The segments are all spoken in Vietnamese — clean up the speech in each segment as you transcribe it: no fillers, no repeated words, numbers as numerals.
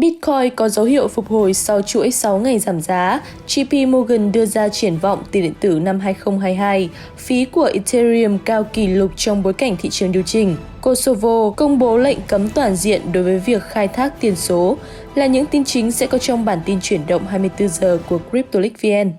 Bitcoin có dấu hiệu phục hồi sau chuỗi 6 ngày giảm giá. JP Morgan đưa ra triển vọng tiền điện tử năm 2022. Phí của Ethereum cao kỷ lục trong bối cảnh thị trường điều chỉnh. Kosovo công bố lệnh cấm toàn diện đối với việc khai thác tiền số. Là những tin chính sẽ có trong bản tin chuyển động 24 giờ của Cryptolix VN.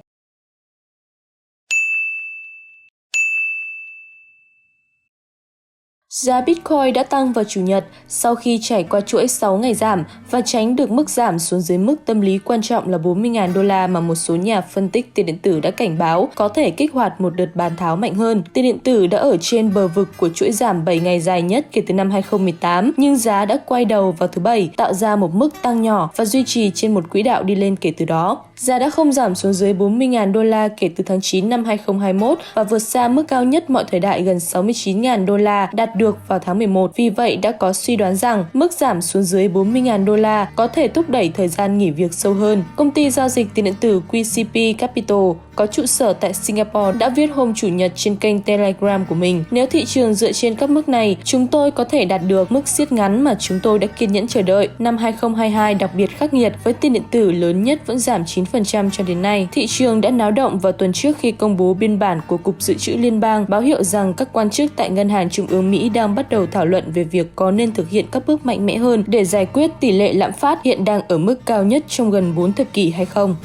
Giá Bitcoin đã tăng vào Chủ nhật sau khi trải qua chuỗi 6 ngày giảm và tránh được mức giảm xuống dưới mức tâm lý quan trọng là 40.000 đô la mà một số nhà phân tích tiền điện tử đã cảnh báo có thể kích hoạt một đợt bán tháo mạnh hơn. Tiền điện tử đã ở trên bờ vực của chuỗi giảm 7 ngày dài nhất kể từ năm 2018, nhưng giá đã quay đầu vào thứ Bảy, tạo ra một mức tăng nhỏ và duy trì trên một quỹ đạo đi lên kể từ đó. Giá đã không giảm xuống dưới 40.000 đô la kể từ tháng 9 năm 2021 và vượt xa mức cao nhất mọi thời đại gần 69.000 đô la đạt được vào tháng 11. Vì vậy, đã có suy đoán rằng mức giảm xuống dưới 40.000 đô la có thể thúc đẩy thời gian nghỉ việc sâu hơn. Công ty giao dịch tiền điện tử QCP Capital có trụ sở tại Singapore đã viết hôm Chủ nhật trên kênh Telegram của mình: nếu thị trường dựa trên các mức này, chúng tôi có thể đạt được mức siết ngắn mà chúng tôi đã kiên nhẫn chờ đợi. Năm 2022 đặc biệt khắc nghiệt với tiền điện tử lớn nhất vẫn giảm 9% cho đến nay. Thị trường đã náo động vào tuần trước khi công bố biên bản của Cục Dự trữ Liên bang báo hiệu rằng các quan chức tại Ngân hàng Trung ương Mỹ đang bắt đầu thảo luận về việc có nên thực hiện các bước mạnh mẽ hơn để giải quyết tỷ lệ lạm phát hiện đang ở mức cao nhất trong gần 4 thập kỷ hay không.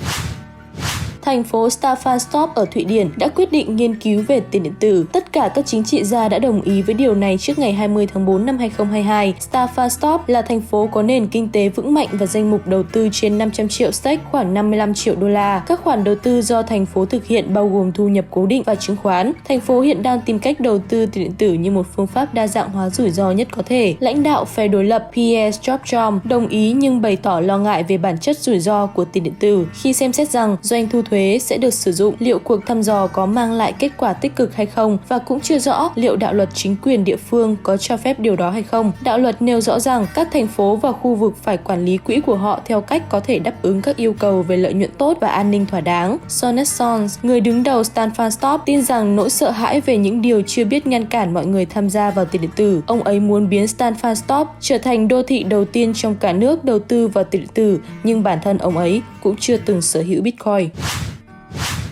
Thành phố Staffanstorp ở Thụy Điển đã quyết định nghiên cứu về tiền điện tử. Tất cả các chính trị gia đã đồng ý với điều này trước ngày 20 tháng 4 năm 2022. Staffanstorp là thành phố có nền kinh tế vững mạnh và danh mục đầu tư trên 500 triệu SEK, khoảng 55 triệu đô la. Các khoản đầu tư do thành phố thực hiện bao gồm thu nhập cố định và chứng khoán. Thành phố hiện đang tìm cách đầu tư tiền điện tử như một phương pháp đa dạng hóa rủi ro nhất có thể. Lãnh đạo phe đối lập Pierre Strobjom đồng ý nhưng bày tỏ lo ngại về bản chất rủi ro của tiền điện tử khi xem xét rằng doanh thu thuế sẽ được sử dụng, liệu cuộc thăm dò có mang lại kết quả tích cực hay không, và cũng chưa rõ liệu đạo luật chính quyền địa phương có cho phép điều đó hay không. Đạo luật nêu rõ rằng các thành phố và khu vực phải quản lý quỹ của họ theo cách có thể đáp ứng các yêu cầu về lợi nhuận tốt và an ninh thỏa đáng. Sonnet Sons, người đứng đầu Staffanstorp, tin rằng nỗi sợ hãi về những điều chưa biết ngăn cản mọi người tham gia vào tiền điện tử. Ông ấy muốn biến Staffanstorp trở thành đô thị đầu tiên trong cả nước đầu tư vào tiền điện tử, nhưng bản thân ông ấy cũng chưa từng sở hữu Bitcoin.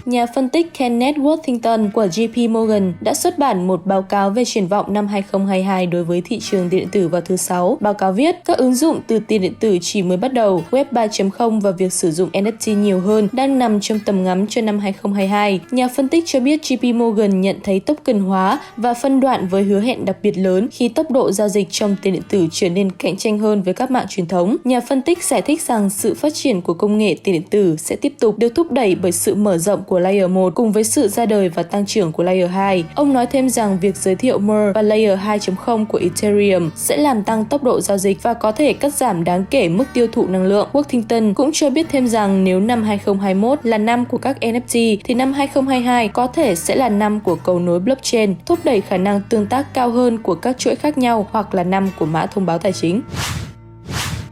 Nhà phân tích Kenneth Worthington của JP Morgan đã xuất bản một báo cáo về triển vọng năm 2022 đối với thị trường tiền điện tử vào thứ Sáu. Báo cáo viết, các ứng dụng từ tiền điện tử chỉ mới bắt đầu, Web 3.0 và việc sử dụng NFT nhiều hơn đang nằm trong tầm ngắm cho năm 2022. Nhà phân tích cho biết JP Morgan nhận thấy token hóa và phân đoạn với hứa hẹn đặc biệt lớn khi tốc độ giao dịch trong tiền điện tử trở nên cạnh tranh hơn với các mạng truyền thống. Nhà phân tích giải thích rằng sự phát triển của công nghệ tiền điện tử sẽ tiếp tục được thúc đẩy bởi sự mở rộng của Layer 1 cùng với sự ra đời và tăng trưởng của Layer 2. Ông nói thêm rằng việc giới thiệu MERS và Layer 2.0 của Ethereum sẽ làm tăng tốc độ giao dịch và có thể cắt giảm đáng kể mức tiêu thụ năng lượng. Worthington cũng cho biết thêm rằng nếu năm 2021 là năm của các NFT thì năm 2022 có thể sẽ là năm của cầu nối blockchain, thúc đẩy khả năng tương tác cao hơn của các chuỗi khác nhau, hoặc là năm của mã thông báo tài chính.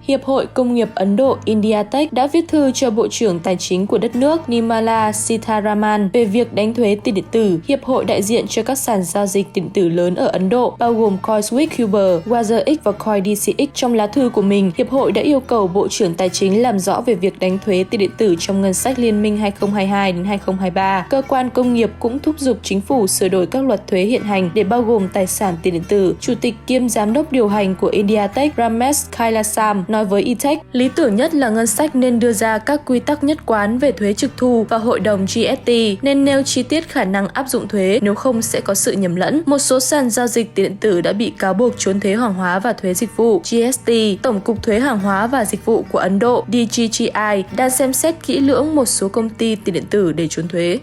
Hiệp hội Công nghiệp Ấn Độ India Tech đã viết thư cho Bộ trưởng Tài chính của đất nước Nirmala Sitharaman về việc đánh thuế tiền điện tử. Hiệp hội đại diện cho các sàn giao dịch tiền điện tử lớn ở Ấn Độ, bao gồm CoinSwitch, Uber, WazirX và CoinDCX. Trong lá thư của mình, Hiệp hội đã yêu cầu Bộ trưởng Tài chính làm rõ về việc đánh thuế tiền điện tử trong ngân sách liên minh 2022 đến 2023. Cơ quan công nghiệp cũng thúc giục chính phủ sửa đổi các luật thuế hiện hành để bao gồm tài sản tiền điện tử. Chủ tịch kiêm giám đốc điều hành của India Tech Ramesh Kailasam nói với eTech, lý tưởng nhất là ngân sách nên đưa ra các quy tắc nhất quán về thuế trực thu và hội đồng GST, nên nêu chi tiết khả năng áp dụng thuế, nếu không sẽ có sự nhầm lẫn. Một số sàn giao dịch tiền điện tử đã bị cáo buộc trốn thuế hàng hóa và thuế dịch vụ. GST, Tổng cục thuế hàng hóa và dịch vụ của Ấn Độ, DGGI, đang xem xét kỹ lưỡng một số công ty tiền điện tử để trốn thuế.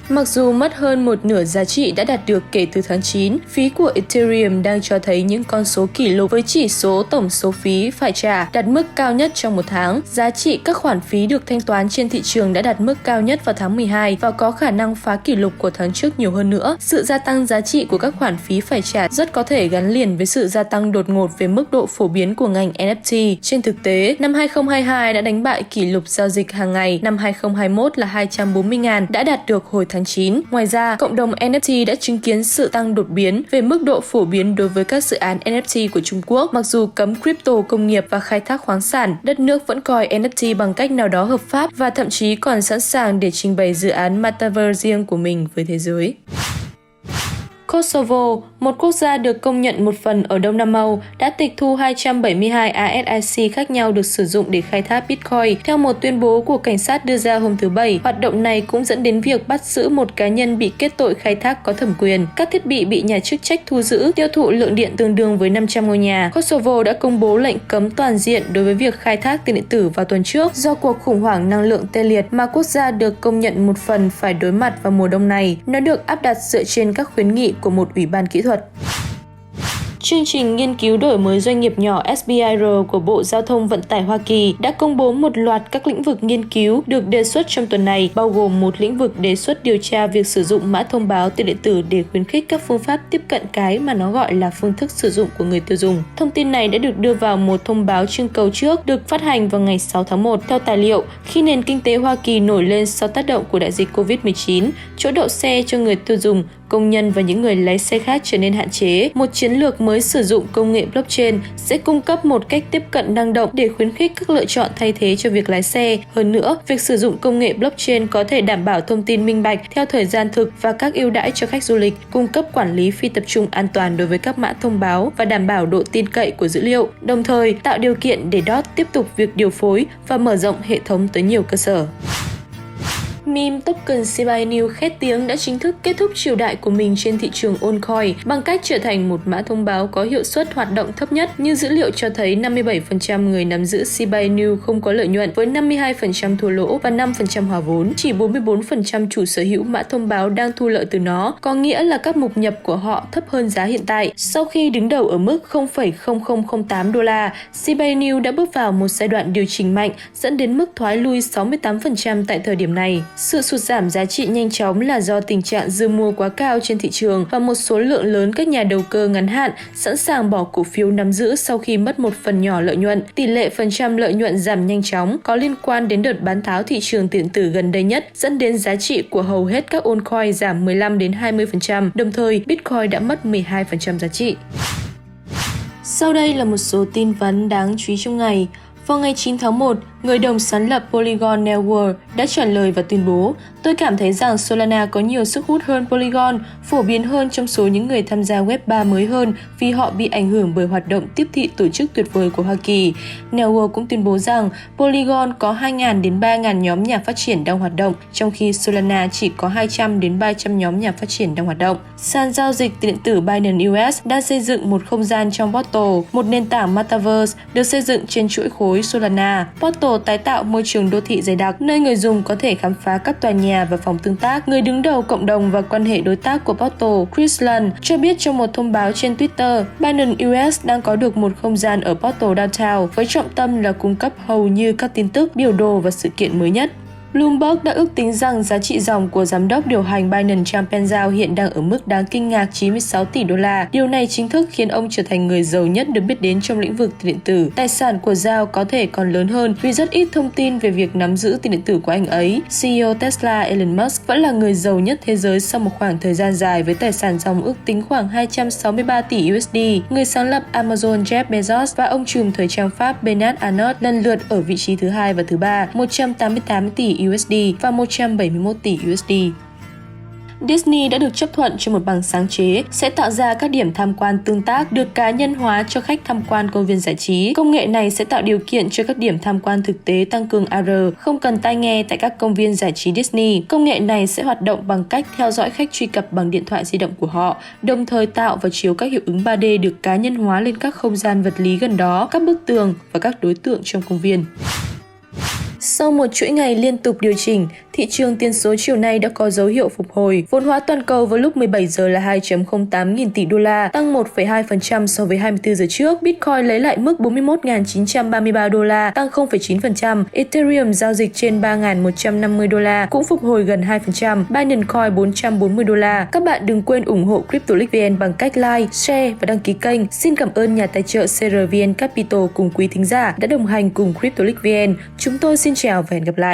Mặc dù mất hơn một nửa giá trị đã đạt được kể từ tháng 9, phí của Ethereum đang cho thấy những con số kỷ lục với chỉ số tổng số phí phải trả đạt mức cao nhất trong một tháng. Giá trị các khoản phí được thanh toán trên thị trường đã đạt mức cao nhất vào tháng 12 và có khả năng phá kỷ lục của tháng trước nhiều hơn nữa. Sự gia tăng giá trị của các khoản phí phải trả rất có thể gắn liền với sự gia tăng đột ngột về mức độ phổ biến của ngành NFT. Trên thực tế, năm 2022 đã đánh bại kỷ lục giao dịch hàng ngày, năm 2021 là 240.000 đã đạt được hồi tháng tháng 9. Ngoài ra, cộng đồng NFT đã chứng kiến sự tăng đột biến về mức độ phổ biến đối với các dự án NFT của Trung Quốc. Mặc dù cấm crypto công nghiệp và khai thác khoáng sản, đất nước vẫn coi NFT bằng cách nào đó hợp pháp và thậm chí còn sẵn sàng để trình bày dự án metaverse riêng của mình với thế giới. Kosovo, một quốc gia được công nhận một phần ở Đông Nam Âu, đã tịch thu 272 ASIC khác nhau được sử dụng để khai thác Bitcoin. Theo một tuyên bố của cảnh sát đưa ra hôm thứ Bảy, hoạt động này cũng dẫn đến việc bắt giữ một cá nhân bị kết tội khai thác có thẩm quyền. Các thiết bị bị nhà chức trách thu giữ tiêu thụ lượng điện tương đương với 500 ngôi nhà. Kosovo đã công bố lệnh cấm toàn diện đối với việc khai thác tiền điện tử vào tuần trước do cuộc khủng hoảng năng lượng tê liệt mà quốc gia được công nhận một phần phải đối mặt vào mùa đông này. Nó được áp đặt dựa trên các khuyến nghị của một ủy ban kỹ thuật. Chương trình nghiên cứu đổi mới doanh nghiệp nhỏ SBIR của Bộ Giao thông Vận tải Hoa Kỳ đã công bố một loạt các lĩnh vực nghiên cứu được đề xuất trong tuần này, bao gồm một lĩnh vực đề xuất điều tra việc sử dụng mã thông báo tiền điện tử để khuyến khích các phương pháp tiếp cận cái mà nó gọi là phương thức sử dụng của người tiêu dùng. Thông tin này đã được đưa vào một thông báo trưng cầu trước được phát hành vào ngày 6 tháng 1. Theo tài liệu, khi nền kinh tế Hoa Kỳ nổi lên sau tác động của đại dịch COVID-19, chỗ đậu xe cho người tiêu dùng, công nhân và những người lái xe khác trở nên hạn chế. Một chiến lược mới sử dụng công nghệ blockchain sẽ cung cấp một cách tiếp cận năng động để khuyến khích các lựa chọn thay thế cho việc lái xe. Hơn nữa, việc sử dụng công nghệ blockchain có thể đảm bảo thông tin minh bạch theo thời gian thực và các ưu đãi cho khách du lịch, cung cấp quản lý phi tập trung an toàn đối với các mã thông báo và đảm bảo độ tin cậy của dữ liệu, đồng thời tạo điều kiện để DOT tiếp tục việc điều phối và mở rộng hệ thống tới nhiều cơ sở. Meme token Shiba Inu khét tiếng đã chính thức kết thúc triều đại của mình trên thị trường Altcoin bằng cách trở thành một mã thông báo có hiệu suất hoạt động thấp nhất, như dữ liệu cho thấy 57% người nắm giữ Shiba Inu không có lợi nhuận với 52% thua lỗ và 5% hòa vốn. Chỉ 44% chủ sở hữu mã thông báo đang thu lợi từ nó, có nghĩa là các mục nhập của họ thấp hơn giá hiện tại. Sau khi đứng đầu ở mức 0,0008 đô la, Shiba Inu đã bước vào một giai đoạn điều chỉnh mạnh dẫn đến mức thoái lui 68% tại thời điểm này. Sự sụt giảm giá trị nhanh chóng là do tình trạng dư mua quá cao trên thị trường và một số lượng lớn các nhà đầu cơ ngắn hạn sẵn sàng bỏ cổ phiếu nắm giữ sau khi mất một phần nhỏ lợi nhuận. Tỷ lệ phần trăm lợi nhuận giảm nhanh chóng có liên quan đến đợt bán tháo thị trường điện tử gần đây nhất, dẫn đến giá trị của hầu hết các altcoin giảm 15-20%, đồng thời Bitcoin đã mất 12% giá trị. Sau đây là một số tin vắn đáng chú ý trong ngày. Vào ngày 9 tháng 1, người đồng sáng lập Polygon Network đã trả lời và tuyên bố: "Tôi cảm thấy rằng Solana có nhiều sức hút hơn Polygon, phổ biến hơn trong số những người tham gia Web 3 mới hơn vì họ bị ảnh hưởng bởi hoạt động tiếp thị tổ chức tuyệt vời của Hoa Kỳ." Network cũng tuyên bố rằng Polygon có 2.000 đến 3.000 nhóm nhà phát triển đang hoạt động, trong khi Solana chỉ có 200 đến 300 nhóm nhà phát triển đang hoạt động. Sàn giao dịch tiền điện tử Binance US đang xây dựng một không gian trong Portal, một nền tảng metaverse được xây dựng trên chuỗi khối Solana. Portal tái tạo môi trường đô thị dày đặc, nơi người dùng có thể khám phá các tòa nhà và phòng tương tác. Người đứng đầu cộng đồng và quan hệ đối tác của Portal, Chris Lund, cho biết trong một thông báo trên Twitter, Binance US đang có được một không gian ở Portal Downtown với trọng tâm là cung cấp hầu như các tin tức, biểu đồ và sự kiện mới nhất. Bloomberg đã ước tính rằng giá trị dòng của giám đốc điều hành Binance Changpeng Zhao hiện đang ở mức đáng kinh ngạc 96 tỷ đô la. Điều này chính thức khiến ông trở thành người giàu nhất được biết đến trong lĩnh vực tiền điện tử. Tài sản của Zhao có thể còn lớn hơn vì rất ít thông tin về việc nắm giữ tiền điện tử của anh ấy. CEO Tesla Elon Musk vẫn là người giàu nhất thế giới sau một khoảng thời gian dài với tài sản dòng ước tính khoảng 263 tỷ USD. Người sáng lập Amazon Jeff Bezos và ông trùm thời trang Pháp Bernard Arnault lần lượt ở vị trí thứ 2 và thứ 3, 188 tỷ USD và 171 tỷ USD. Disney đã được chấp thuận cho một bằng sáng chế sẽ tạo ra các điểm tham quan tương tác được cá nhân hóa cho khách tham quan công viên giải trí. Công nghệ này sẽ tạo điều kiện cho các điểm tham quan thực tế tăng cường AR, không cần tai nghe tại các công viên giải trí Disney. Công nghệ này sẽ hoạt động bằng cách theo dõi khách truy cập bằng điện thoại di động của họ, đồng thời tạo và chiếu các hiệu ứng 3D được cá nhân hóa lên các không gian vật lý gần đó, các bức tường và các đối tượng trong công viên. Sau một chuỗi ngày liên tục điều chỉnh, thị trường tiền số chiều nay đã có dấu hiệu phục hồi. Vốn hóa toàn cầu vào lúc 17 giờ là 2.08 nghìn tỷ đô la, tăng 1,2% so với 24 giờ trước. Bitcoin lấy lại mức 41.933 đô la, tăng 0,9%. Ethereum giao dịch trên 3.150 đô la, cũng phục hồi gần 2%. Binance Coin 440 đô la. Các bạn đừng quên ủng hộ CryptoLeague VN bằng cách like, share và đăng ký kênh. Xin cảm ơn nhà tài trợ CRVN Capital cùng quý thính giả đã đồng hành cùng CryptoLeague VN. Chúng tôi xin chào và hẹn gặp lại.